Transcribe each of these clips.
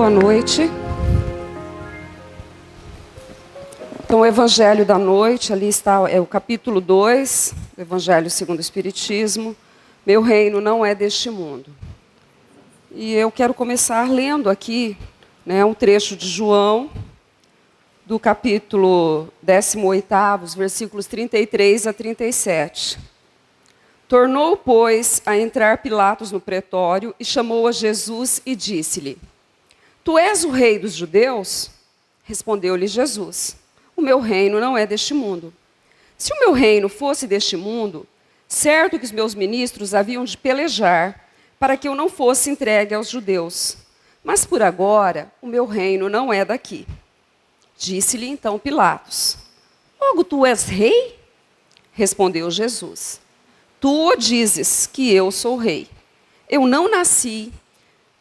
Boa noite. Então, o Evangelho da noite, ali está o capítulo 2, do Evangelho segundo o Espiritismo. Meu reino não é deste mundo. E eu quero começar lendo aqui, um trecho de João, do capítulo 18, os versículos 33 a 37. Tornou, pois, a entrar Pilatos no pretório e chamou a Jesus e disse-lhe: Tu és o rei dos judeus? Respondeu-lhe Jesus: O meu reino não é deste mundo. Se o meu reino fosse deste mundo, certo que os meus ministros haviam de pelejar para que eu não fosse entregue aos judeus. Mas por agora, o meu reino não é daqui. Disse-lhe então Pilatos: Logo tu és rei? Respondeu Jesus: Tu o dizes que eu sou rei. Eu não nasci,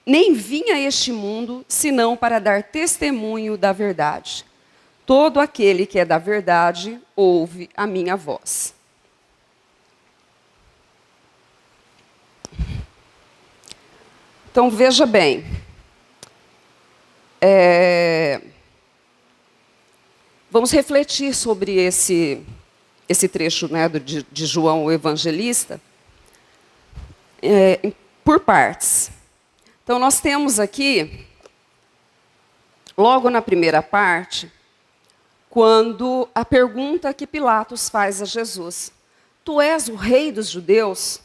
nem vim a este mundo, senão para dar testemunho da verdade. Todo aquele que é da verdade, ouve a minha voz. Então, veja bem. Vamos refletir sobre esse trecho de João o Evangelista, por partes. Então, nós temos aqui, logo na primeira parte, quando a pergunta que Pilatos faz a Jesus: Tu és o rei dos judeus?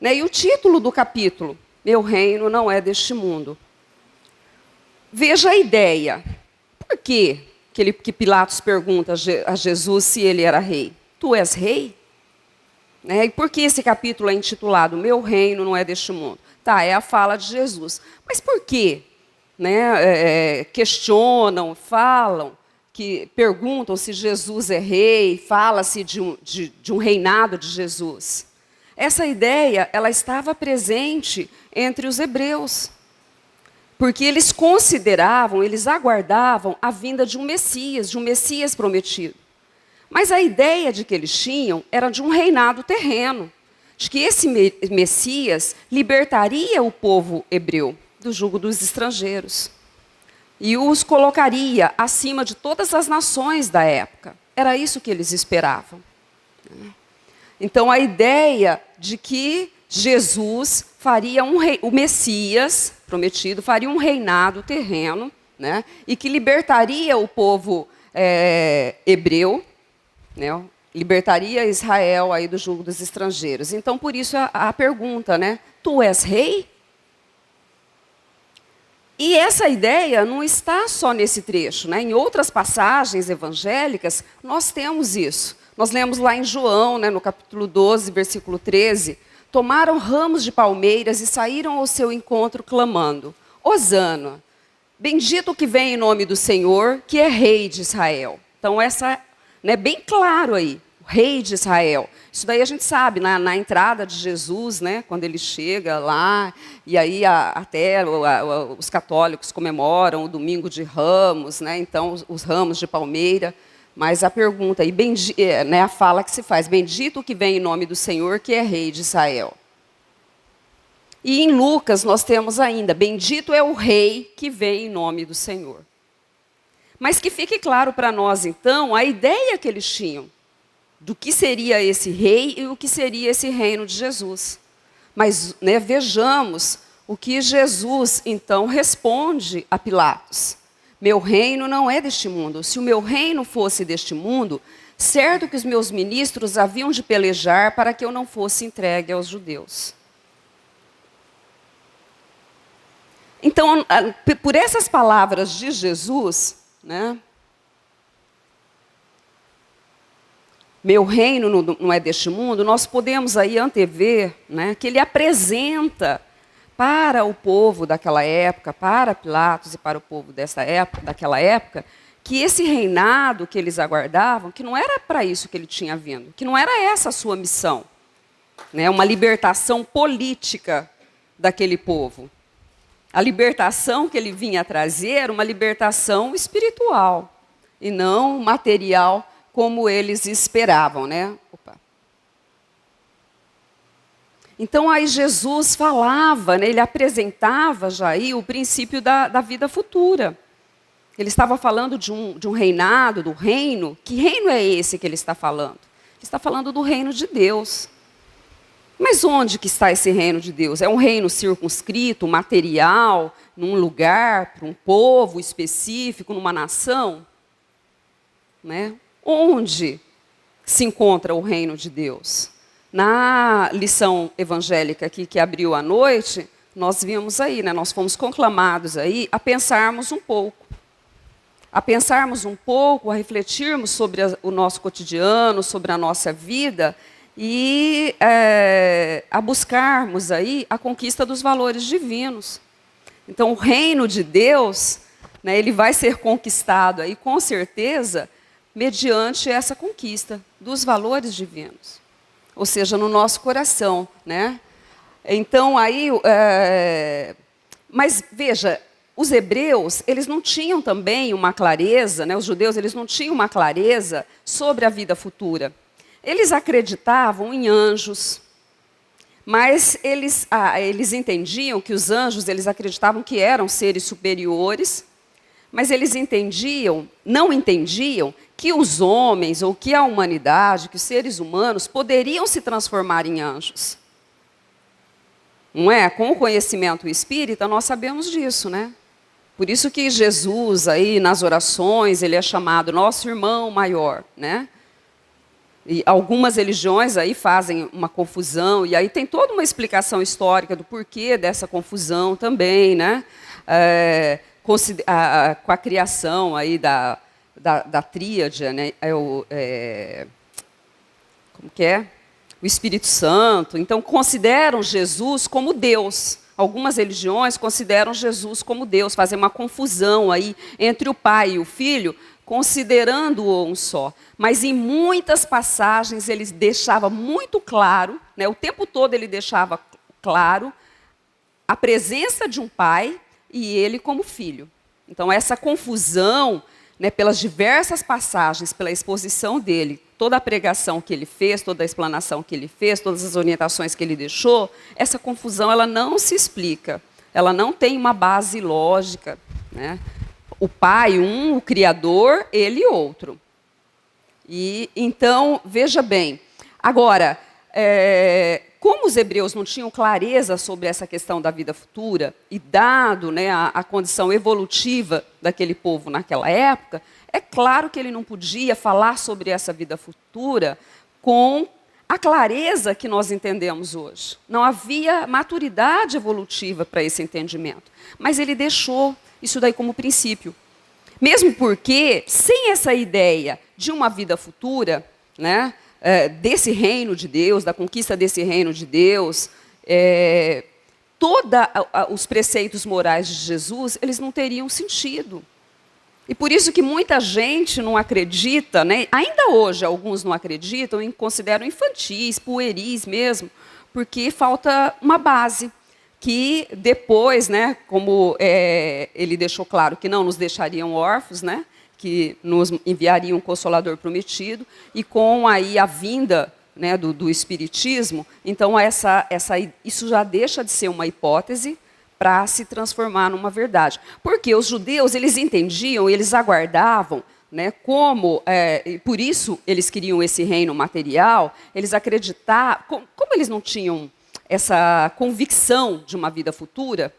E o título do capítulo: Meu reino não é deste mundo. Veja a ideia. Por que Pilatos pergunta a Jesus se ele era rei? Tu és rei? E por que esse capítulo é intitulado Meu reino não é deste mundo? É a fala de Jesus. Mas por quê? Questionam, falam, perguntam se Jesus é rei, fala-se de um reinado de Jesus. Essa ideia, ela estava presente entre os hebreus, porque eles consideravam, eles aguardavam a vinda de um Messias prometido. Mas a ideia de que eles tinham era de um reinado terreno, de que esse Messias libertaria o povo hebreu do jugo dos estrangeiros e os colocaria acima de todas as nações da época. Era isso que eles esperavam. Então, a ideia de que Jesus faria o Messias prometido, faria um reinado terreno, e que libertaria o povo hebreu, libertaria Israel aí do jugo dos estrangeiros. Então, por isso a pergunta, Tu és rei? E essa ideia não está só nesse trecho. Em outras passagens evangélicas, nós temos isso. Nós lemos lá em João, no capítulo 12, versículo 13, tomaram ramos de palmeiras e saíram ao seu encontro clamando: Hosana, bendito que vem em nome do Senhor, que é rei de Israel. Então, essa bem claro aí, o rei de Israel. Isso daí a gente sabe, na entrada de Jesus, quando ele chega lá, e aí até os católicos comemoram o domingo de Ramos, então os ramos de palmeira. Mas a pergunta, a fala que se faz: bendito que vem em nome do Senhor, que é rei de Israel. E em Lucas nós temos ainda: bendito é o rei que vem em nome do Senhor. Mas que fique claro para nós, então, a ideia que eles tinham do que seria esse rei e o que seria esse reino de Jesus. Mas vejamos o que Jesus, então, responde a Pilatos. Meu reino não é deste mundo. Se o meu reino fosse deste mundo, certo que os meus ministros haviam de pelejar para que eu não fosse entregue aos judeus. Então, por essas palavras de Jesus, meu reino não é deste mundo, nós podemos aí antever que ele apresenta para o povo daquela época, para Pilatos e para o povo daquela época, que esse reinado que eles aguardavam, que não era para isso que ele tinha vindo, que não era essa a sua missão, uma libertação política daquele povo. A libertação que ele vinha trazer era uma libertação espiritual e não material, como eles esperavam, Então aí Jesus falava, né, ele apresentava já aí o princípio da vida futura. Ele estava falando de um reinado, do reino. Que reino é esse que ele está falando? Ele está falando do reino de Deus. Mas onde que está esse reino de Deus? É um reino circunscrito, material, num lugar, para um povo específico, numa nação? Né? Onde se encontra o reino de Deus? Na lição evangélica aqui que abriu à noite, nós vimos aí, né? Nós fomos conclamados aí a pensarmos um pouco. A refletirmos sobre o nosso cotidiano, sobre a nossa vida e a buscarmos aí a conquista dos valores divinos. Então, o reino de Deus, né, ele vai ser conquistado aí, com certeza, mediante essa conquista dos valores divinos. Ou seja, no nosso coração, né? Então, aí... mas, veja... Os hebreus, eles não tinham também uma clareza, né, os judeus, eles não tinham uma clareza sobre a vida futura. Eles acreditavam em anjos, mas eles entendiam que os anjos, eles acreditavam que eram seres superiores, mas eles não entendiam que os homens, ou que a humanidade, que os seres humanos, poderiam se transformar em anjos. Não é? Com o conhecimento espírita, nós sabemos disso, né? Por isso que Jesus, aí nas orações, ele é chamado nosso irmão maior, né? E algumas religiões aí fazem uma confusão, e aí tem toda uma explicação histórica do porquê dessa confusão também, né? Com a criação aí da tríade, né? Como que é? O Espírito Santo. Então, consideram Jesus como Deus. Algumas religiões consideram Jesus como Deus, fazem uma confusão aí entre o Pai e o Filho, considerando-o um só. Mas em muitas passagens ele deixava muito claro, né, o tempo todo ele deixava claro a presença de um Pai e ele como Filho. Então essa confusão, né, pelas diversas passagens, pela exposição dele, toda a pregação que ele fez, toda a explanação que ele fez, todas as orientações que ele deixou, essa confusão ela não se explica, ela não tem uma base lógica, né? O Pai, o Criador, ele outro. E então, veja bem, agora, como os hebreus não tinham clareza sobre essa questão da vida futura, e dado, né, a condição evolutiva daquele povo naquela época, é claro que ele não podia falar sobre essa vida futura com a clareza que nós entendemos hoje. Não havia maturidade evolutiva para esse entendimento. Mas ele deixou isso daí como princípio. Mesmo porque, sem essa ideia de uma vida futura, né, desse reino de Deus, da conquista desse reino de Deus, todos os preceitos morais de Jesus, eles não teriam sentido. E por isso que muita gente não acredita, né? Ainda hoje alguns não acreditam e consideram infantis, pueris mesmo, porque falta uma base, que depois, né, como ele deixou claro que não nos deixariam órfãos, né, que nos enviariam um Consolador prometido, e com aí a vinda, né, do Espiritismo, então isso já deixa de ser uma hipótese, para se transformar numa verdade. Porque os judeus, eles entendiam, eles aguardavam, né, e por isso eles queriam esse reino material, eles acreditavam, como eles não tinham essa convicção de uma vida futura,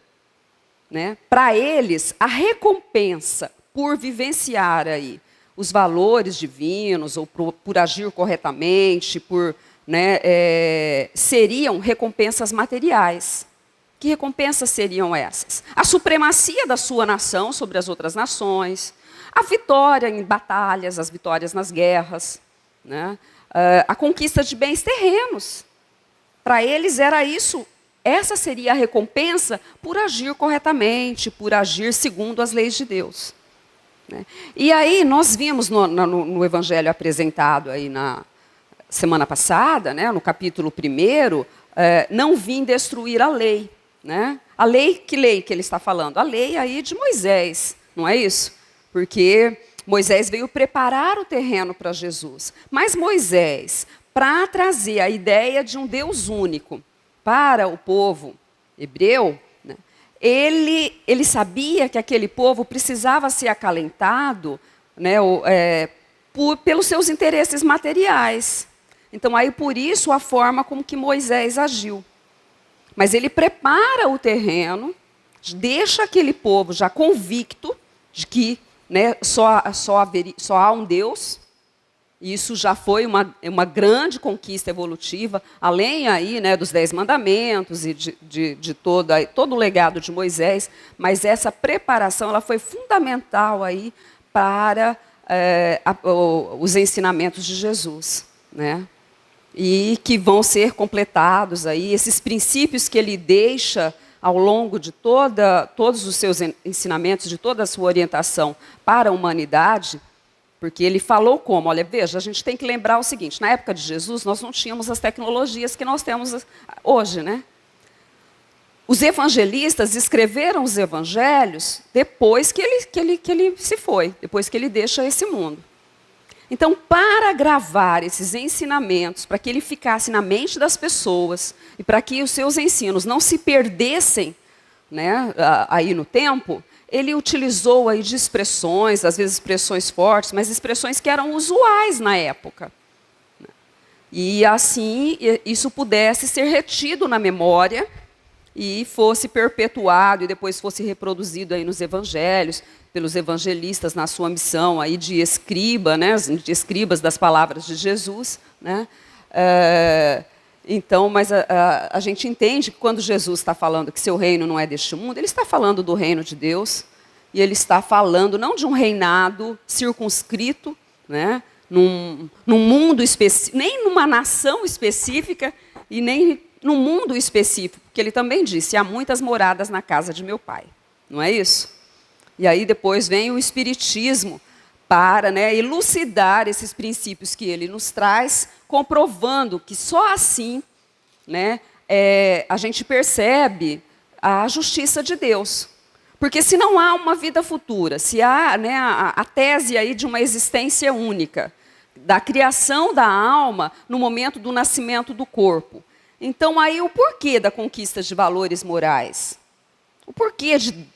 né, para eles, a recompensa por vivenciar aí os valores divinos, ou por agir corretamente, né, seriam recompensas materiais. Que recompensas seriam essas? A supremacia da sua nação sobre as outras nações, a vitória em batalhas, as vitórias nas guerras, né? A conquista de bens terrenos. Para eles era isso, essa seria a recompensa por agir corretamente, por agir segundo as leis de Deus. Né? E aí nós vimos no Evangelho apresentado aí na semana passada, né, no capítulo 1, não vim destruir a lei. Né? A lei, que lei que ele está falando? A lei aí de Moisés, não é isso? Porque Moisés veio preparar o terreno para Jesus. Mas Moisés, para trazer a ideia de um Deus único, para o povo hebreu, né, ele sabia que aquele povo precisava ser acalentado, né, pelos seus interesses materiais. Então, aí por isso a forma como que Moisés agiu. Mas ele prepara o terreno, deixa aquele povo já convicto de que, né, só há um Deus. Isso já foi uma grande conquista evolutiva, além aí, né, dos 10 mandamentos e de todo o legado de Moisés. Mas essa preparação ela foi fundamental aí para os ensinamentos de Jesus, né? E que vão ser completados aí, esses princípios que ele deixa ao longo de todos os seus ensinamentos, de toda a sua orientação para a humanidade, porque ele falou como, olha, veja, a gente tem que lembrar o seguinte, na época de Jesus nós não tínhamos as tecnologias que nós temos hoje, né? Os evangelistas escreveram os evangelhos depois que ele se foi, depois que ele deixa esse mundo. Então, para gravar esses ensinamentos, para que ele ficasse na mente das pessoas e para que os seus ensinos não se perdessem, né, aí no tempo, ele utilizou aí de expressões, às vezes expressões fortes, mas expressões que eram usuais na época. E assim, isso pudesse ser retido na memória e fosse perpetuado e depois fosse reproduzido aí nos evangelhos, pelos evangelistas na sua missão aí de escriba, né, de escribas das palavras de Jesus, né? Então, mas a gente entende que quando Jesus está falando que seu reino não é deste mundo, ele está falando do reino de Deus, e ele está falando não de um reinado circunscrito, né, num mundo específico, nem numa nação específica, e nem num mundo específico, porque ele também disse, há muitas moradas na casa de meu pai, não é isso? E aí depois vem o Espiritismo para, né, elucidar esses princípios que ele nos traz, comprovando que só assim, né, a gente percebe a justiça de Deus. Porque se não há uma vida futura, se há, né, a tese aí de uma existência única, da criação da alma no momento do nascimento do corpo, então aí o porquê da conquista de valores morais? O porquê de,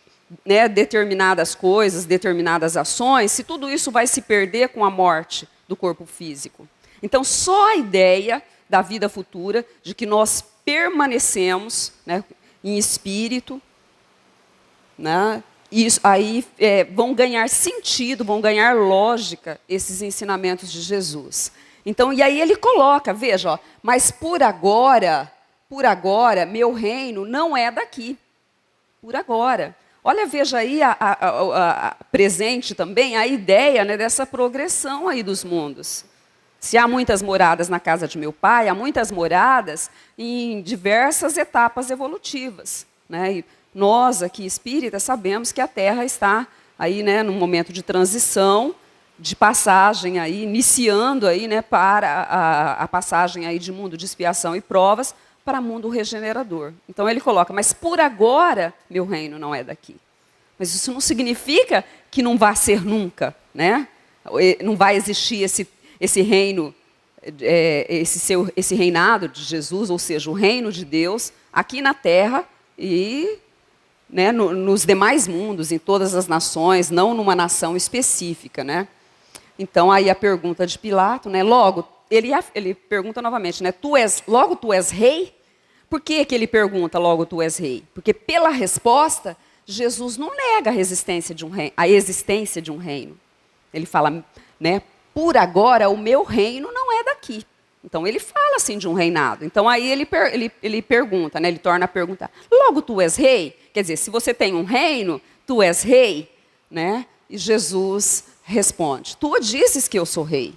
né, determinadas coisas, determinadas ações, se tudo isso vai se perder com a morte do corpo físico. Então, só a ideia da vida futura, de que nós permanecemos, né, em espírito, né, isso aí vão ganhar sentido, vão ganhar lógica esses ensinamentos de Jesus. Então, e aí ele coloca, veja, ó, mas por agora, meu reino não é daqui. Por agora. Olha, veja aí presente também a ideia, né, dessa progressão aí dos mundos. Se há muitas moradas na casa de meu pai, há muitas moradas em diversas etapas evolutivas, né? E nós aqui espíritas sabemos que a Terra está aí, né, num momento de transição, de passagem aí, iniciando aí, né, para a passagem aí de mundo de expiação e provas para mundo regenerador. Então ele coloca, mas por agora meu reino não é daqui. Mas isso não significa que não vai ser nunca, né? Não vai existir esse reino, esse reinado de Jesus, ou seja, o reino de Deus aqui na Terra e, né, nos demais mundos, em todas as nações, não numa nação específica, né? Então aí a pergunta de Pilato, né? Logo ele pergunta novamente, né? Logo tu és rei? Por que ele pergunta logo tu és rei? Porque pela resposta Jesus não nega a existência de um reino. Ele fala, né? Por agora o meu reino não é daqui. Então ele fala assim de um reinado. Então aí ele pergunta, né? Ele torna a perguntar. Logo tu és rei? Quer dizer, se você tem um reino, tu és rei, né? E Jesus responde: tu dizes que eu sou rei.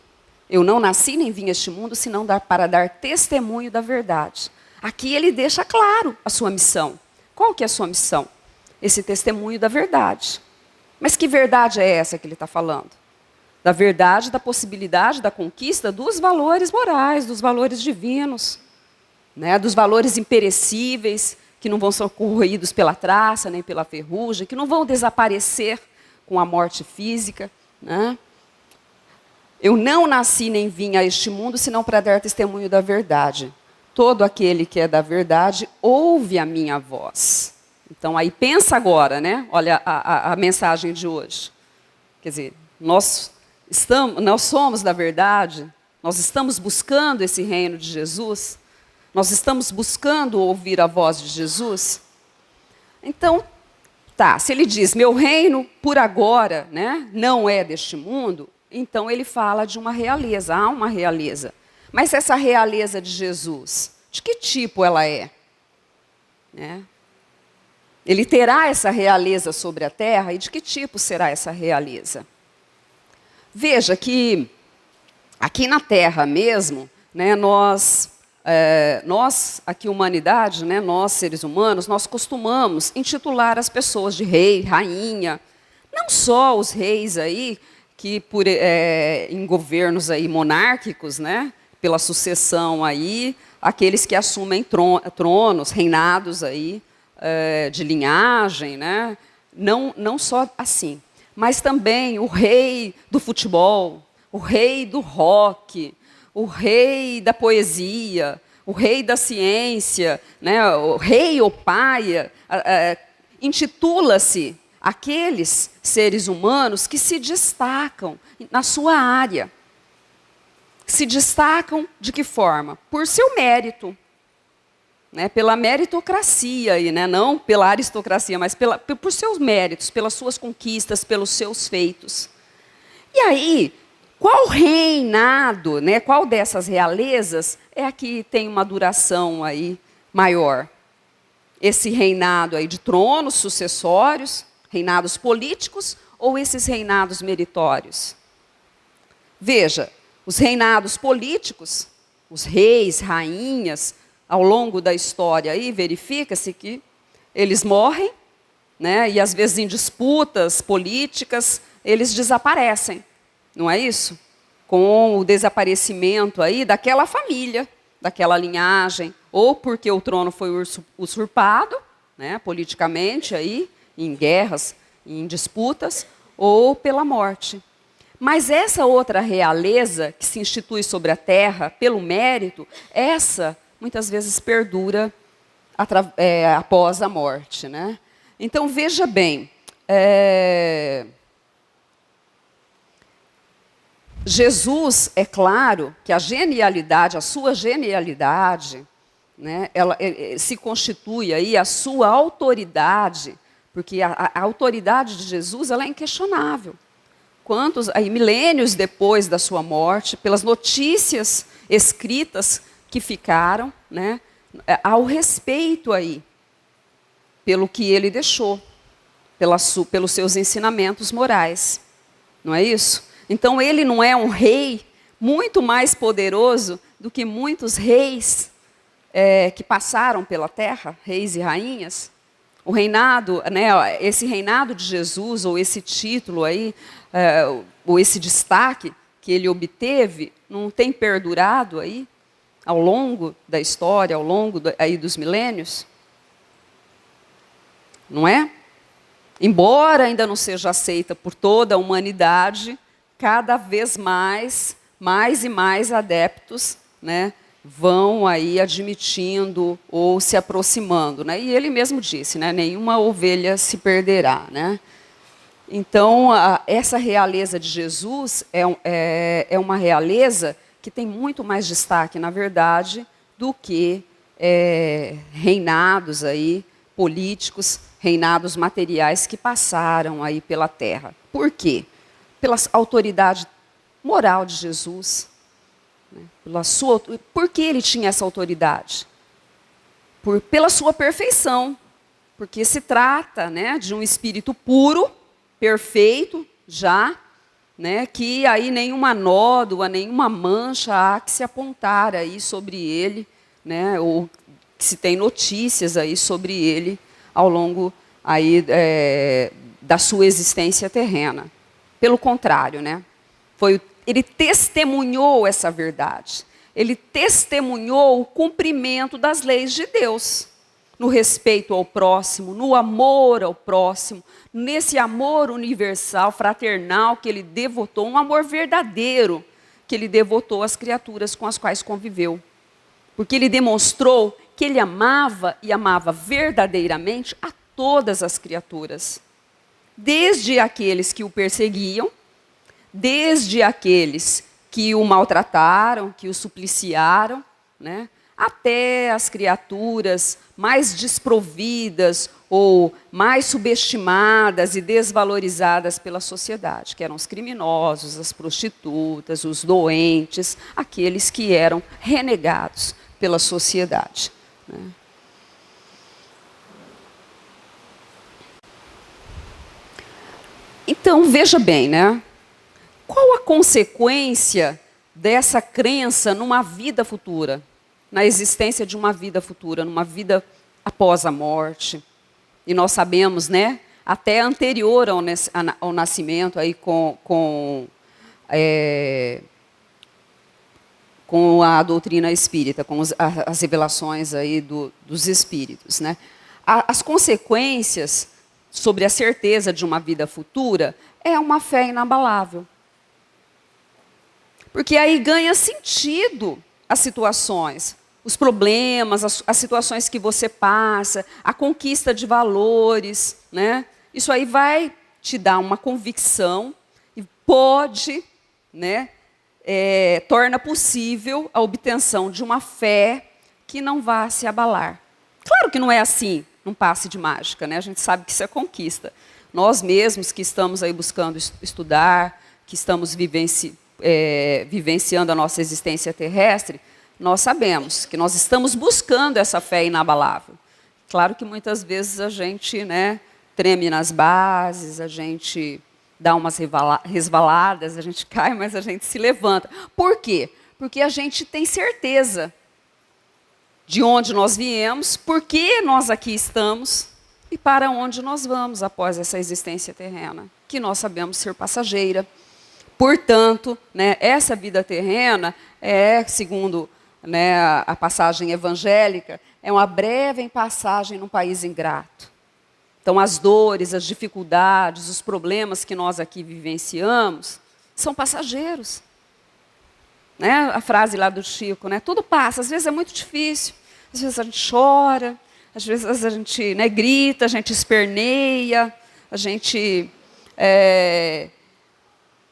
Eu não nasci nem vim a este mundo senão para dar testemunho da verdade. Aqui ele deixa claro a sua missão. Qual que é a sua missão? Esse testemunho da verdade. Mas que verdade é essa que ele está falando? Da verdade, da possibilidade da conquista dos valores morais, dos valores divinos, né? Dos valores imperecíveis, que não vão ser corroídos pela traça, nem pela ferrugem, que não vão desaparecer com a morte física, né? Eu não nasci nem vim a este mundo, senão para dar testemunho da verdade. todo aquele que é da verdade ouve a minha voz. Então, aí pensa agora, né? Olha a mensagem de hoje. Quer dizer, nós somos da verdade, nós estamos buscando esse reino de Jesus, nós estamos buscando ouvir a voz de Jesus. Então, tá, se ele diz, meu reino por agora, né, não é deste mundo, então ele fala de uma realeza, há uma realeza. Mas essa realeza de Jesus, de que tipo ela é? Né? Ele terá essa realeza sobre a terra, e de que tipo será essa realeza? Veja que aqui na terra mesmo, né, nós aqui humanidade, né, nós seres humanos, nós costumamos intitular as pessoas de rei, rainha, não só os reis aí, que em governos aí monárquicos, né, pela sucessão aí, aqueles que assumem tronos, reinados aí, de linhagem, né, não só assim, mas também o rei do futebol, o rei do rock, o rei da poesia, o rei da ciência, né, o rei ou paia, intitula-se aqueles seres humanos que se destacam na sua área. Se destacam de que forma? Por seu mérito, né, pela meritocracia, aí, né, não pela aristocracia, mas por seus méritos, pelas suas conquistas, pelos seus feitos. E aí, qual reinado, né, qual dessas realezas é a que tem uma duração aí maior? Esse reinado aí de tronos sucessórios, reinados políticos, ou esses reinados meritórios? Veja, os reinados políticos, os reis, rainhas, ao longo da história aí verifica-se que eles morrem, né, e às vezes em disputas políticas eles desaparecem, não é isso? Com o desaparecimento aí daquela família, daquela linhagem, ou porque o trono foi usurpado, né, politicamente aí, em guerras, em disputas, ou pela morte. Mas essa outra realeza que se institui sobre a terra pelo mérito, essa muitas vezes perdura após a morte, né? Então veja bem, Jesus, é claro que a genialidade, a sua genialidade, né, ela se constitui aí a sua autoridade, porque a autoridade de Jesus ela é inquestionável. Quantos, aí, milênios depois da sua morte, pelas notícias escritas que ficaram, né, ao respeito aí, pelo que ele deixou, pelos seus ensinamentos morais. Não é isso? Então, ele não é um rei muito mais poderoso do que muitos reis que passaram pela terra, reis e rainhas? O reinado, né, esse reinado de Jesus, ou esse título aí, ou esse destaque que ele obteve, não tem perdurado aí ao longo da história, ao longo aí dos milênios? Não é? Embora ainda não seja aceita por toda a humanidade, cada vez mais e mais adeptos, né, vão aí admitindo ou se aproximando, né? E ele mesmo disse, né, nenhuma ovelha se perderá, né? Então, essa realeza de Jesus é uma realeza que tem muito mais destaque, na verdade, do que reinados aí políticos, reinados materiais que passaram aí pela terra. Por quê? Pela autoridade moral de Jesus. Por que ele tinha essa autoridade? Pela sua perfeição, porque se trata, né, de um espírito puro, perfeito, já, né, que aí nenhuma nódoa, nenhuma mancha há que se apontar aí sobre ele, né, ou que se tem notícias aí sobre ele ao longo aí, da sua existência terrena. Pelo contrário, né, ele testemunhou essa verdade. Ele testemunhou o cumprimento das leis de Deus, no respeito ao próximo, no amor ao próximo, nesse amor universal, fraternal que ele devotou, um amor verdadeiro que ele devotou às criaturas com as quais conviveu. Porque ele demonstrou que ele amava e amava verdadeiramente a todas as criaturas. Desde aqueles que o perseguiam, desde aqueles que o maltrataram, que o supliciaram, né? Até as criaturas mais desprovidas ou mais subestimadas e desvalorizadas pela sociedade, que eram os criminosos, as prostitutas, os doentes, aqueles que eram renegados pela sociedade, né? Então, veja bem, né? Qual a consequência dessa crença numa vida futura? Na existência de uma vida futura, numa vida após a morte. E nós sabemos, né, até anterior ao nascimento, aí com a doutrina espírita, com as revelações aí dos espíritos, né? As consequências sobre a certeza de uma vida futura é uma fé inabalável. Porque aí ganha sentido as situações, os problemas, as situações que você passa, a conquista de valores, né? Isso aí vai te dar uma convicção e pode, né, torna possível a obtenção de uma fé que não vá se abalar. Claro que não é assim, num passe de mágica, né? A gente sabe que isso é conquista. Nós mesmos que estamos aí buscando estudar, que estamos vivenciando a nossa existência terrestre, nós sabemos que nós estamos buscando essa fé inabalável. Claro que muitas vezes a gente, né, treme nas bases, a gente dá umas resvaladas, a gente cai, mas a gente se levanta. Por quê? Porque a gente tem certeza de onde nós viemos, por que nós aqui estamos e para onde nós vamos após essa existência terrena, que nós sabemos ser passageira. Portanto, né, essa vida terrena é, segundo, né, a passagem evangélica, é uma breve passagem num país ingrato. Então, as dores, as dificuldades, os problemas que nós aqui vivenciamos são passageiros. Né? A frase lá do Chico, né? Tudo passa, às vezes é muito difícil, às vezes a gente chora, às vezes a gente, né, grita, a gente esperneia, a gente...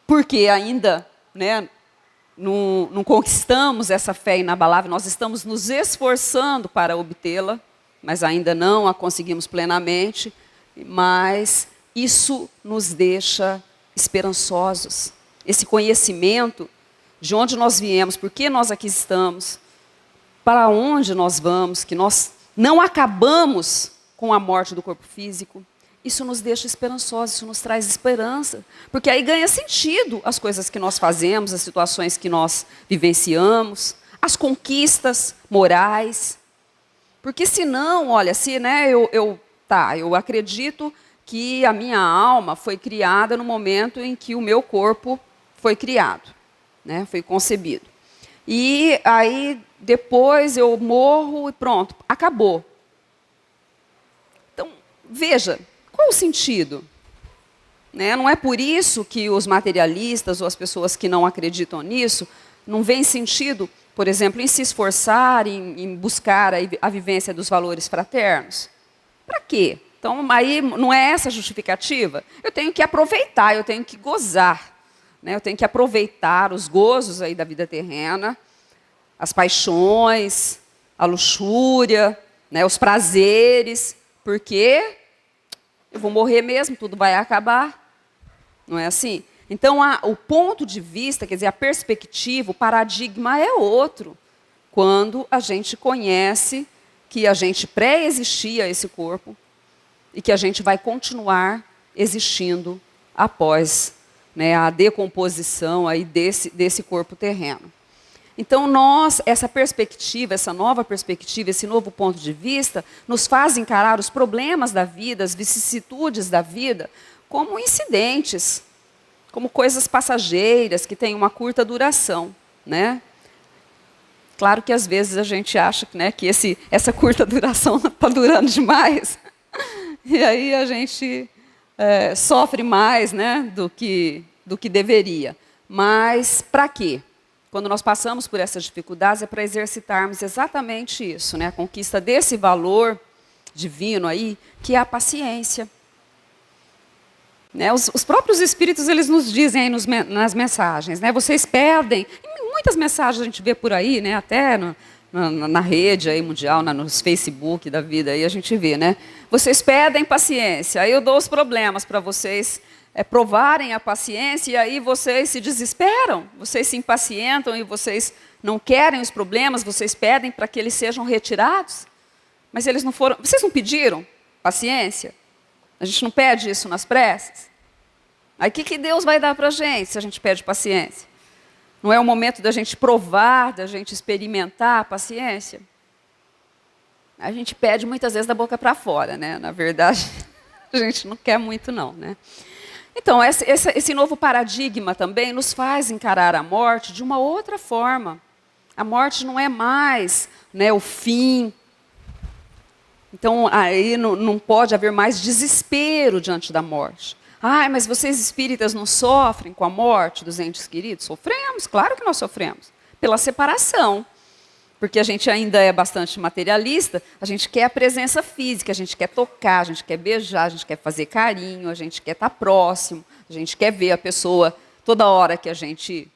porque ainda, né, não conquistamos essa fé inabalável, nós estamos nos esforçando para obtê-la, mas ainda não a conseguimos plenamente, mas isso nos deixa esperançosos. Esse conhecimento de onde nós viemos, por que nós aqui estamos, para onde nós vamos, que nós não acabamos com a morte do corpo físico, isso nos deixa esperançosos, isso nos traz esperança, porque aí ganha sentido as coisas que nós fazemos, as situações que nós vivenciamos, as conquistas morais. Porque senão, olha, se, né, eu acredito que a minha alma foi criada no momento em que o meu corpo foi criado, né, foi concebido. E aí depois eu morro e pronto, acabou. Então, veja, qual o sentido? Né? Não é por isso que os materialistas ou as pessoas que não acreditam nisso não veem sentido, por exemplo, em se esforçar, em buscar a vivência dos valores fraternos? Para quê? Então, aí não é essa a justificativa? Eu tenho que aproveitar, eu tenho que gozar. Né? Eu tenho que aproveitar os gozos aí da vida terrena, as paixões, a luxúria, né, os prazeres, porque eu vou morrer mesmo, tudo vai acabar. Não é assim? Então, o ponto de vista, quer dizer, a perspectiva, o paradigma é outro. Quando a gente conhece que a gente pré-existia a esse corpo e que a gente vai continuar existindo após, né, a decomposição aí desse corpo terreno. Então, essa perspectiva, essa nova perspectiva, esse novo ponto de vista, nos faz encarar os problemas da vida, as vicissitudes da vida, como incidentes, como coisas passageiras, que têm uma curta duração. Né? Claro que, às vezes, a gente acha, né, que essa curta duração está durando demais, e aí a gente sofre mais, né, do que deveria. Mas, para quê? quando nós passamos por essas dificuldades, é para exercitarmos exatamente isso, né? A conquista desse valor divino aí, que é a paciência. Né? Os próprios Espíritos, eles nos dizem aí nas mensagens, né? Vocês perdem, muitas mensagens a gente vê por aí, né? Até na rede aí mundial, nos Facebook da vida, aí a gente vê, né? Vocês pedem paciência, aí eu dou os problemas para vocês provarem a paciência, e aí vocês se desesperam, vocês se impacientam e vocês não querem os problemas, vocês pedem para que eles sejam retirados, mas eles não foram. Vocês não pediram paciência? A gente não pede isso nas preces? Aí o que Deus vai dar para a gente se a gente pede paciência? Não é o momento da gente provar, da gente experimentar a paciência? A gente pede muitas vezes da boca para fora, né? Na verdade, a gente não quer muito não, né? Então, esse novo paradigma também nos faz encarar a morte de uma outra forma. A morte não é mais, né, o fim. Então, aí não pode haver mais desespero diante da morte. Ah, mas vocês espíritas não sofrem com a morte dos entes queridos? Sofremos, claro que nós sofremos. Pela separação. Porque a gente ainda é bastante materialista, a gente quer a presença física, a gente quer tocar, a gente quer beijar, a gente quer fazer carinho, a gente quer estar próximo, a gente quer ver a pessoa toda hora que a gente,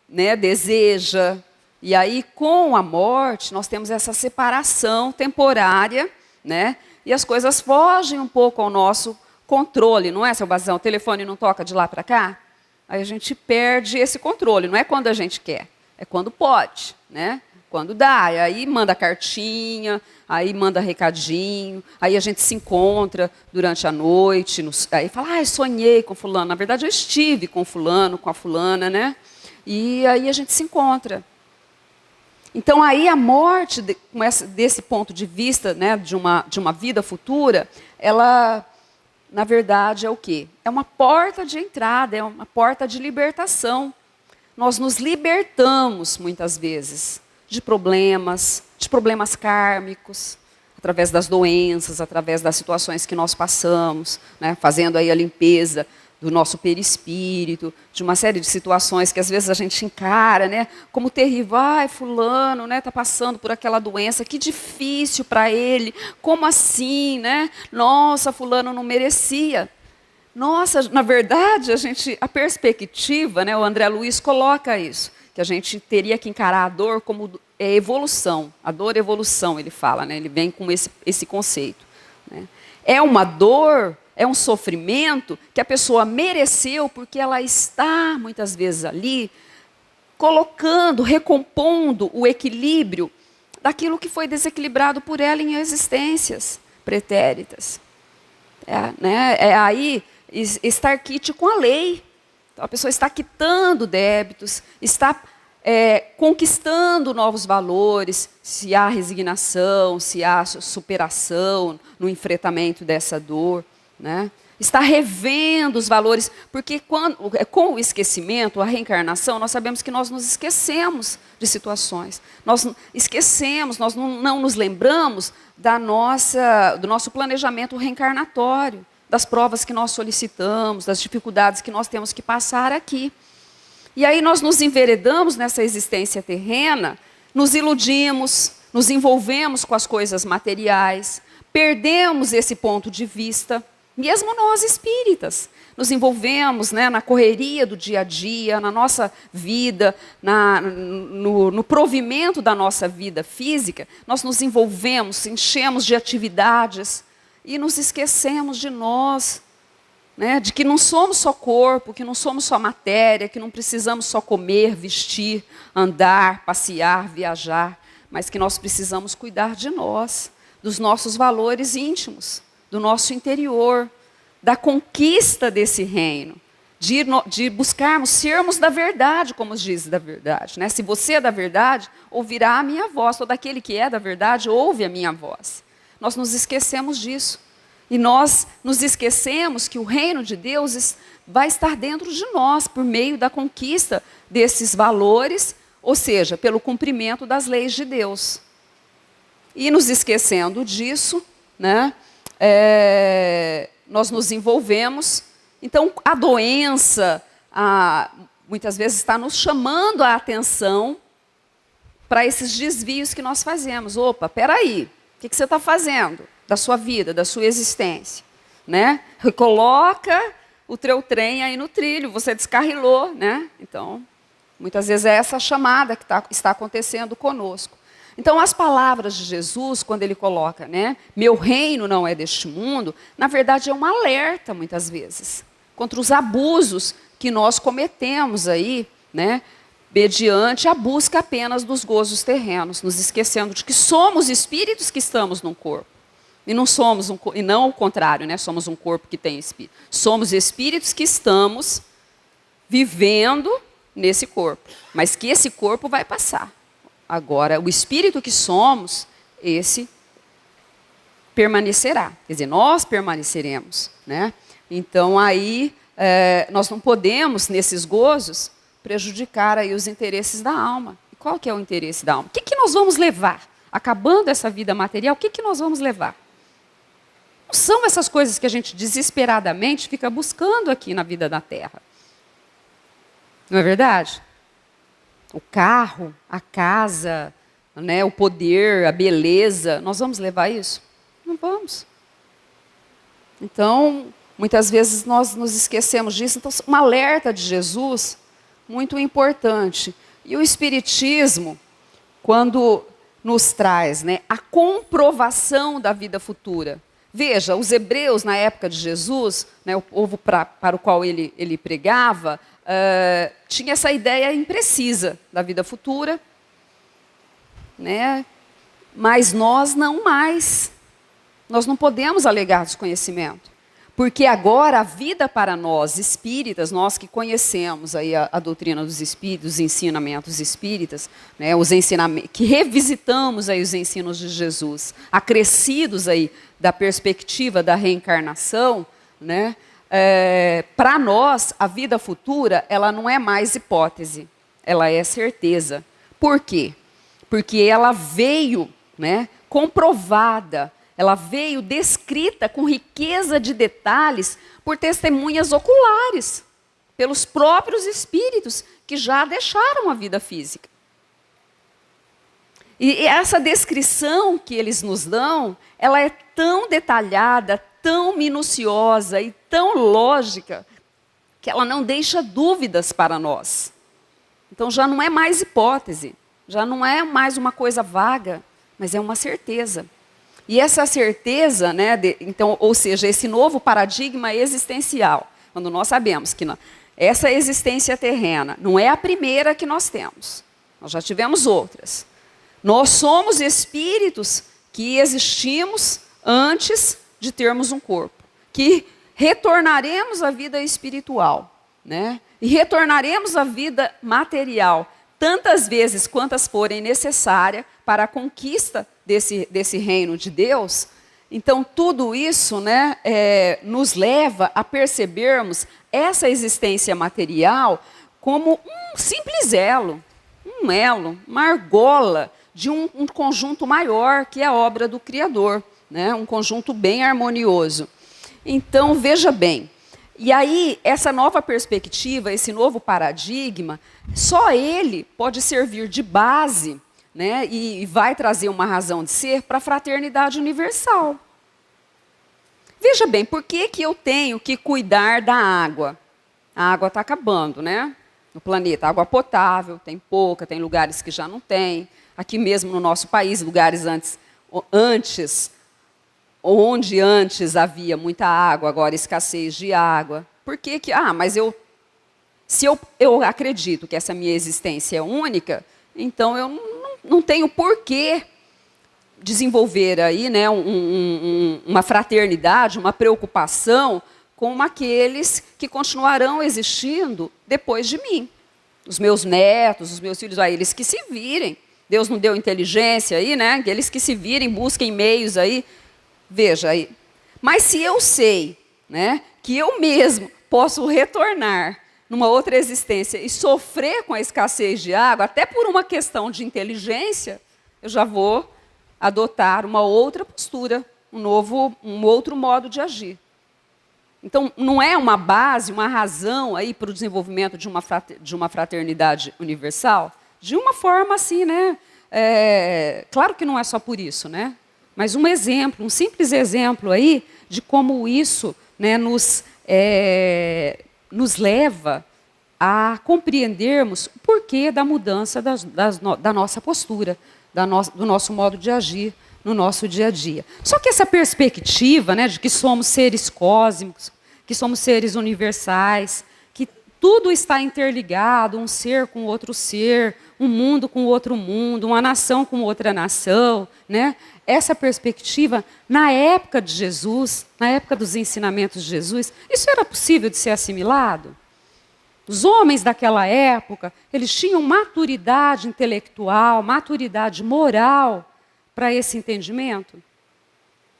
né, deseja. E aí, com a morte, nós temos essa separação temporária, né, e as coisas fogem um pouco ao nosso controle, não é, seu Bazão? O telefone não toca de lá para cá? Aí a gente perde esse controle, não é quando a gente quer, é quando pode, né? Quando dá, e aí manda cartinha, aí manda recadinho, aí a gente se encontra durante a noite, aí fala, ah, sonhei com fulano. Na verdade, eu estive com fulano, com a fulana, né? E aí a gente se encontra. Então, aí a morte, desse ponto de vista, né, de uma vida futura, ela, na verdade, é o quê? É uma porta de entrada, é uma porta de libertação. Nós nos libertamos, muitas vezes, de problemas kármicos, através das doenças, através das situações que nós passamos, né, fazendo aí a limpeza do nosso perispírito, de uma série de situações que às vezes a gente encara, né, como terrível. Ai, fulano, né, está passando por aquela doença, que difícil para ele, como assim, né? Nossa, fulano não merecia. Nossa, na verdade, a perspectiva, né, o André Luiz coloca isso, que a gente teria que encarar a dor como evolução. A dor é evolução, ele fala, né? Ele vem com esse conceito. Né? É uma dor, é um sofrimento que a pessoa mereceu porque ela está, muitas vezes, ali, colocando, recompondo o equilíbrio daquilo que foi desequilibrado por ela em existências pretéritas. É aí estar quite com a lei. Então, a pessoa está quitando débitos, está conquistando novos valores, se há resignação, se há superação no enfrentamento dessa dor, né? Está revendo os valores, porque com o esquecimento, a reencarnação, nós sabemos que nós nos esquecemos de situações. Nós esquecemos, nós não nos lembramos do nosso planejamento reencarnatório, das provas que nós solicitamos, das dificuldades que nós temos que passar aqui. E aí nós nos enveredamos nessa existência terrena, nos iludimos, nos envolvemos com as coisas materiais, perdemos esse ponto de vista, mesmo nós espíritas. Nos envolvemos, né, na correria do dia a dia, na nossa vida, no provimento da nossa vida física, nós nos envolvemos, enchemos de atividades, e nos esquecemos de nós, né, de que não somos só corpo, que não somos só matéria, que não precisamos só comer, vestir, andar, passear, viajar, mas que nós precisamos cuidar de nós, dos nossos valores íntimos, do nosso interior, da conquista desse reino, de buscarmos sermos da verdade, como diz da verdade. Né? Se você é da verdade, ouvirá a minha voz. Todo aquele que é da verdade, ouve a minha voz. Nós nos esquecemos disso. E nós nos esquecemos que o reino de Deus vai estar dentro de nós, por meio da conquista desses valores, ou seja, pelo cumprimento das leis de Deus. E nos esquecendo disso, né, nós nos envolvemos. Então, a doença, muitas vezes está nos chamando a atenção para esses desvios que nós fazemos. Opa, peraí, o que você está fazendo da sua vida, da sua existência? Né? Recoloca o teu trem aí no trilho, você descarrilou, né? Então, muitas vezes é essa chamada que está acontecendo conosco. Então, as palavras de Jesus, quando ele coloca, né, meu reino não é deste mundo, na verdade é um alerta, muitas vezes, contra os abusos que nós cometemos aí, né, mediante a busca apenas dos gozos terrenos, nos esquecendo de que somos espíritos que estamos num corpo. E não somos e não o contrário, né, somos um corpo que tem espírito. Somos espíritos que estamos vivendo nesse corpo, mas que esse corpo vai passar. Agora, o espírito que somos, esse permanecerá. Quer dizer, nós permaneceremos, né? Então, aí, nós não podemos, nesses gozos, prejudicar aí os interesses da alma. E qual que é o interesse da alma? O que nós vamos levar? Acabando essa vida material, o que nós vamos levar? Não são essas coisas que a gente desesperadamente fica buscando aqui na vida da Terra. Não é verdade? O carro, a casa, né, o poder, a beleza, nós vamos levar isso? Não vamos. Então, muitas vezes nós nos esquecemos disso. Então, um alerta de Jesus, muito importante. E o Espiritismo, quando nos traz, né, a comprovação da vida futura. Veja, os hebreus, na época de Jesus, né, o povo para o qual ele pregava, tinha essa ideia imprecisa da vida futura, né? Mas nós não mais. Nós não podemos alegar desconhecimento. Porque agora a vida para nós, espíritas, nós que conhecemos aí a doutrina dos espíritos, os ensinamentos espíritas, né, os ensinamentos, que revisitamos aí os ensinos de Jesus, acrescidos aí da perspectiva da reencarnação, né? Para nós, a vida futura, ela não é mais hipótese, ela é certeza. Por quê? Porque ela veio, né, comprovada, ela veio descrita com riqueza de detalhes por testemunhas oculares, pelos próprios espíritos que já deixaram a vida física. E essa descrição que eles nos dão, ela é tão detalhada, tão minuciosa e tão lógica, que ela não deixa dúvidas para nós. Então já não é mais hipótese, já não é mais uma coisa vaga, mas é uma certeza. E essa certeza, né, então, ou seja, esse novo paradigma existencial, quando nós sabemos que essa existência terrena não é a primeira que nós temos, nós já tivemos outras. Nós somos espíritos que existimos antes de termos um corpo, que retornaremos à vida espiritual, né? E retornaremos à vida material, tantas vezes quantas forem necessárias para a conquista desse reino de Deus. Então, tudo isso, né, nos leva a percebermos essa existência material como um simples elo, uma argola de um conjunto maior, que é a obra do Criador, né, um conjunto bem harmonioso. Então, veja bem, e aí, essa nova perspectiva, esse novo paradigma, só ele pode servir de base, né, e vai trazer uma razão de ser para a fraternidade universal. Veja bem, por que eu tenho que cuidar da água? A água está acabando, né? No planeta, água potável, tem pouca, tem lugares que já não tem. Aqui mesmo no nosso país, lugares onde antes havia muita água, agora escassez de água. Por que mas se eu acredito que essa minha existência é única, então eu não tenho por que desenvolver aí, né, uma fraternidade, uma preocupação com aqueles que continuarão existindo depois de mim. Os meus netos, os meus filhos, eles que se virem. Deus não deu inteligência aí, né? Eles que se virem, busquem meios aí. Veja aí. Mas se eu sei, né, que eu mesmo posso retornar numa outra existência e sofrer com a escassez de água, até por uma questão de inteligência, eu já vou adotar uma outra postura, um outro modo de agir. Então, não é uma base, uma razão aí para o desenvolvimento de uma fraternidade universal? De uma forma assim, né? Claro que não é só por isso, né? Mas um exemplo, um simples exemplo aí de como isso, né, nos leva a compreendermos o porquê da mudança da nossa postura, do nosso modo de agir no nosso dia a dia. Só que essa perspectiva, né, de que somos seres cósmicos, que somos seres universais, que tudo está interligado, um ser com outro ser, um mundo com outro mundo, uma nação com outra nação, né? Essa perspectiva, na época de Jesus, na época dos ensinamentos de Jesus, isso era possível de ser assimilado? Os homens daquela época, eles tinham maturidade intelectual, maturidade moral para esse entendimento?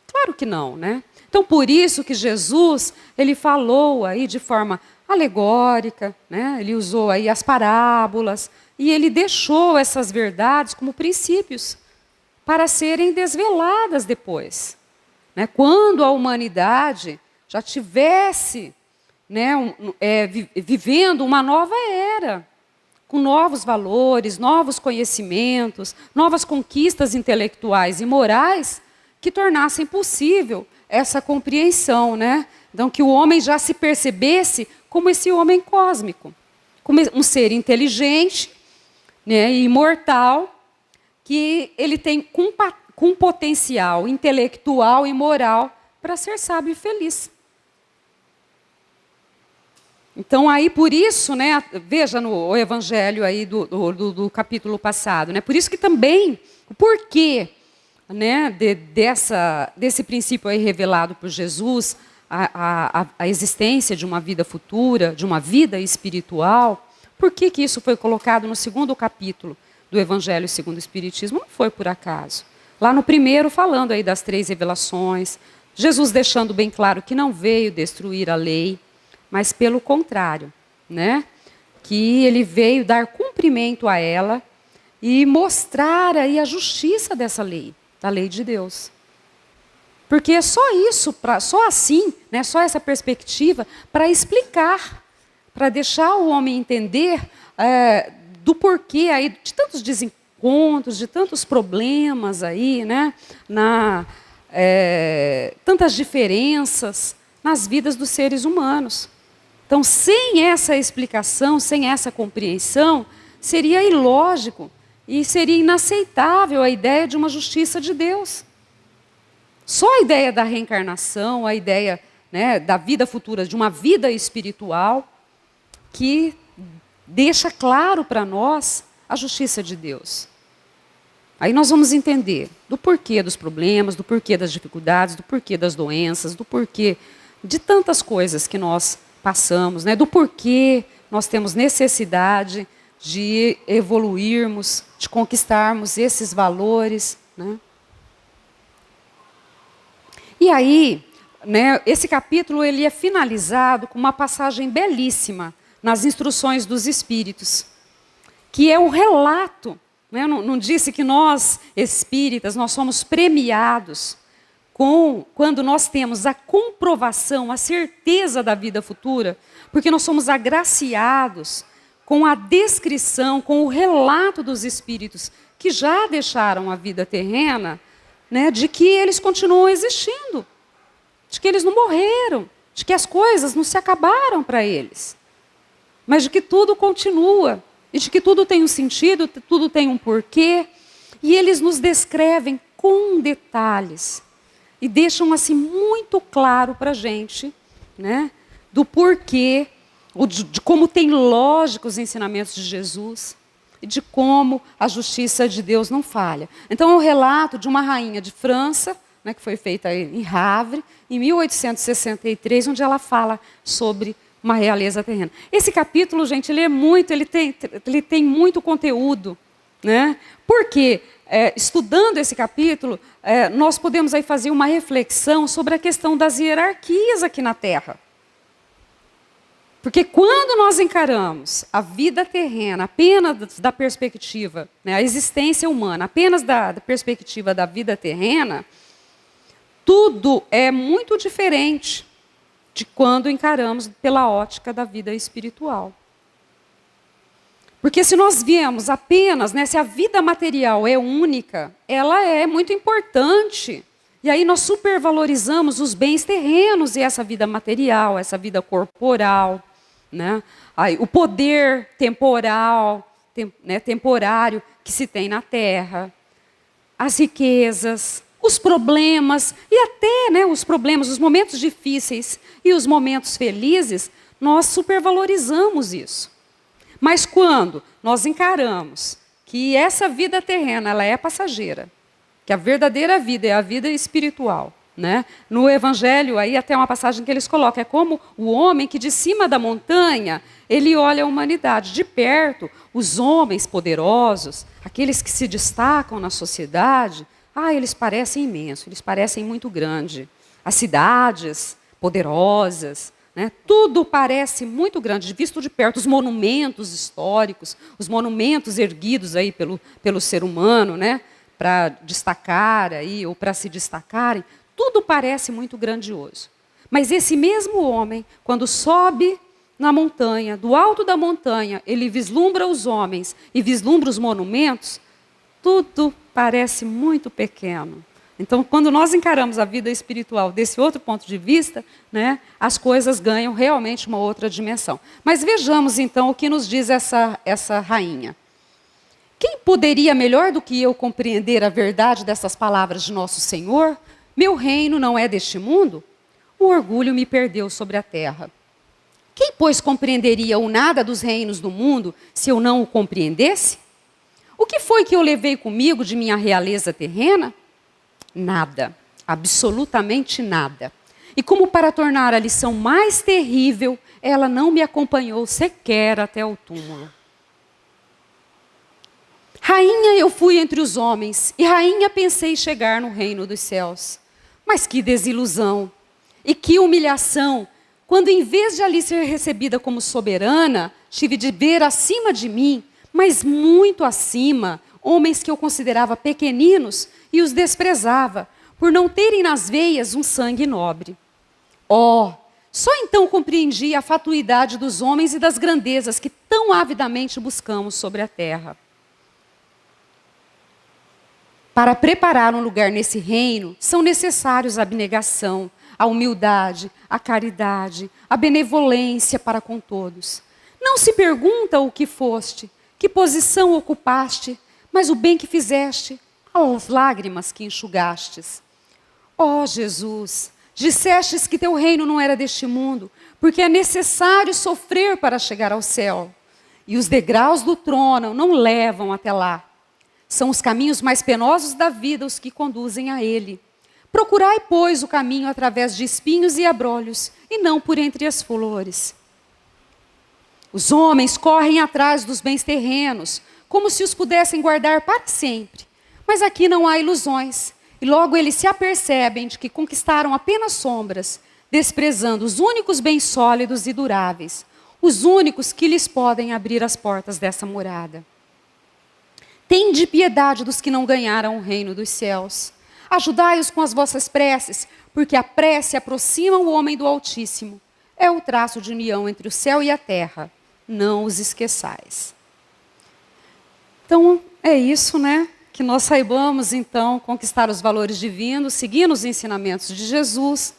Claro que não, né? Então, por isso que Jesus, ele falou aí de forma alegórica, né? Ele usou aí as parábolas, e ele deixou essas verdades como princípios para serem desveladas depois, né? Quando a humanidade já tivesse, né, vivendo uma nova era, com novos valores, novos conhecimentos, novas conquistas intelectuais e morais que tornassem possível essa compreensão, né? Então, que o homem já se percebesse como esse homem cósmico, como um ser inteligente, né, e imortal, que ele tem com potencial intelectual e moral para ser sábio e feliz. Então, aí, por isso, né, veja no evangelho aí do capítulo passado, né, por isso que também, o porquê, né, desse princípio aí revelado por Jesus, a existência de uma vida futura, de uma vida espiritual, por que isso foi colocado no segundo capítulo do Evangelho segundo o Espiritismo? Não foi por acaso. Lá no primeiro, falando aí das 3 revelações, Jesus deixando bem claro que não veio destruir a lei, mas pelo contrário, né? Que ele veio dar cumprimento a ela e mostrar aí a justiça dessa lei, da lei de Deus. Porque é só isso, só assim, né, só essa perspectiva, para explicar, para deixar o homem entender do porquê aí, de tantos desencontros, de tantos problemas aí, né, tantas diferenças nas vidas dos seres humanos. Então, sem essa explicação, sem essa compreensão, seria ilógico e seria inaceitável a ideia de uma justiça de Deus. Só a ideia da reencarnação, a ideia, né, da vida futura, de uma vida espiritual, que deixa claro para nós a justiça de Deus. Aí nós vamos entender do porquê dos problemas, do porquê das dificuldades, do porquê das doenças, do porquê de tantas coisas que nós passamos, né, do porquê nós temos necessidade de evoluirmos, de conquistarmos esses valores, né? E aí, né, esse capítulo ele é finalizado com uma passagem belíssima nas instruções dos Espíritos, que é o relato, né, não disse que nós, espíritas, nós somos premiados quando nós temos a comprovação, a certeza da vida futura, porque nós somos agraciados com a descrição, com o relato dos Espíritos que já deixaram a vida terrena, né, de que eles continuam existindo, de que eles não morreram, de que as coisas não se acabaram para eles, mas de que tudo continua, e de que tudo tem um sentido, tudo tem um porquê, e eles nos descrevem com detalhes, e deixam assim muito claro para a gente, né, do porquê, de como tem lógica os ensinamentos de Jesus, e de como a justiça de Deus não falha. Então, é um relato de uma rainha de França, né, que foi feita em Havre, em 1863, onde ela fala sobre uma realeza terrena. Esse capítulo, gente, ele tem muito conteúdo, né? Porque, estudando esse capítulo, nós podemos aí fazer uma reflexão sobre a questão das hierarquias aqui na Terra. Porque quando nós encaramos a vida terrena apenas da perspectiva, né, a existência humana, apenas da perspectiva da vida terrena, tudo é muito diferente. de quando encaramos pela ótica da vida espiritual. Porque se nós viemos apenas, se a vida material é única, ela é muito importante. E aí nós supervalorizamos os bens terrenos e essa vida material, essa vida corporal, Aí, o poder temporal, temporário que se tem na terra, as riquezas, os problemas e até os problemas, os momentos difíceis e os momentos felizes, nós supervalorizamos isso. Mas quando nós encaramos que essa vida terrena ela é passageira, que a verdadeira vida é a vida espiritual, No Evangelho, aí até uma passagem que eles colocam, é como o homem que de cima da montanha, ele olha a humanidade. De perto, os homens poderosos, aqueles que se destacam na sociedade, eles parecem imensos, eles parecem muito grandes. As cidades poderosas, tudo parece muito grande, visto de perto, os monumentos históricos, os monumentos erguidos aí pelo ser humano, para destacar aí, ou para se destacarem, tudo parece muito grandioso. Mas esse mesmo homem, quando sobe na montanha, do alto da montanha, ele vislumbra os homens e vislumbra os monumentos, tudo parece muito pequeno. Então, quando nós encaramos a vida espiritual desse outro ponto de vista, as coisas ganham realmente uma outra dimensão. Mas vejamos, então, o que nos diz essa rainha. Quem poderia melhor do que eu compreender a verdade dessas palavras de nosso Senhor? Meu reino não é deste mundo? O orgulho me perdeu sobre a terra. Quem, pois, compreenderia o nada dos reinos do mundo se eu não o compreendesse? O que foi que eu levei comigo de minha realeza terrena? Nada, absolutamente nada. E como para tornar a lição mais terrível, ela não me acompanhou sequer até o túmulo. Rainha eu fui entre os homens, e rainha pensei chegar no reino dos céus. Mas que desilusão e que humilhação, quando em vez de ali ser recebida como soberana, tive de ver acima de mim, mas muito acima, homens que eu considerava pequeninos e os desprezava, por não terem nas veias um sangue nobre. Só então compreendi a fatuidade dos homens e das grandezas que tão avidamente buscamos sobre a terra. Para preparar um lugar nesse reino, são necessários a abnegação, a humildade, a caridade, a benevolência para com todos. Não se pergunta o que foste, que posição ocupaste, mas o bem que fizeste, as lágrimas que enxugastes. Jesus, dissestes que teu reino não era deste mundo, porque é necessário sofrer para chegar ao céu. E os degraus do trono não levam até lá. São os caminhos mais penosos da vida os que conduzem a ele. Procurai, pois, o caminho através de espinhos e abrolhos, e não por entre as flores. Os homens correm atrás dos bens terrenos, como se os pudessem guardar para sempre. Mas aqui não há ilusões, e logo eles se apercebem de que conquistaram apenas sombras, desprezando os únicos bens sólidos e duráveis, os únicos que lhes podem abrir as portas dessa morada. Tende piedade dos que não ganharam o reino dos céus. Ajudai-os com as vossas preces, porque a prece aproxima o homem do Altíssimo. É o traço de união entre o céu e a terra. Não os esqueçais. Então, é isso, Que nós saibamos, então, conquistar os valores divinos, seguindo os ensinamentos de Jesus.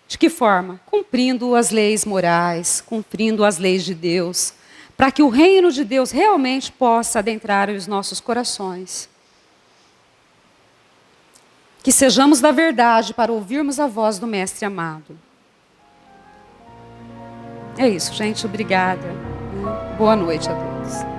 De que forma? Cumprindo as leis morais, cumprindo as leis de Deus, para que o reino de Deus realmente possa adentrar os nossos corações. Que sejamos da verdade para ouvirmos a voz do Mestre amado. É isso, gente. Obrigada. Boa noite a todos.